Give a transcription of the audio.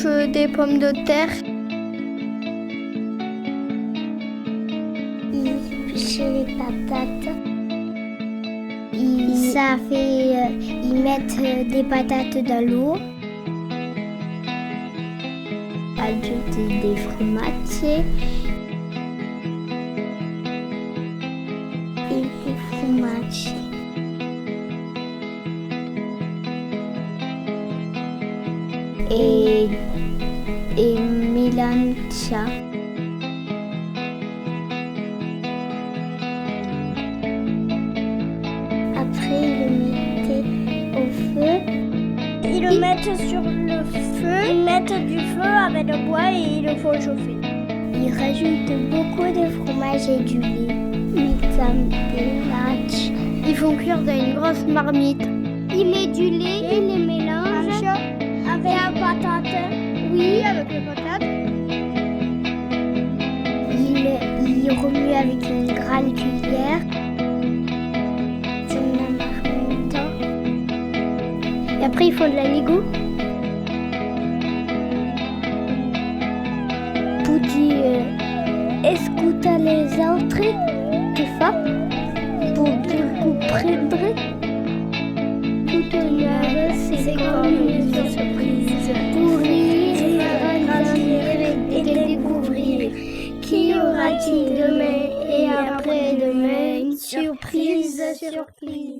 épluche des pommes de terre. Il épluche les patates. Ils mettent des patates dans l'eau. Ajouter des fromages. Et des fromages. Et mélange ça. Après, ils le mettaient au feu. Ils le mettent sur le feu. Ils mettent du feu avec le bois et ils le font chauffer. Ils rajoutent beaucoup de fromage et du lait. Ils mélange. Ils font cuire dans une grosse marmite. Ils mettent du lait, ils les mélangent avec la patate. Oui, avec les patates. Ils remuent avec une grande cuillère. Et après, ils font de la l'égout. Pour dire, écouter les entrées, tu fais, pour beaucoup prendre. Tout c'est comme une surprise. Pour rire, grandir et découvrir. Qui aura-t-il demain et après-demain? Surprise, surprise.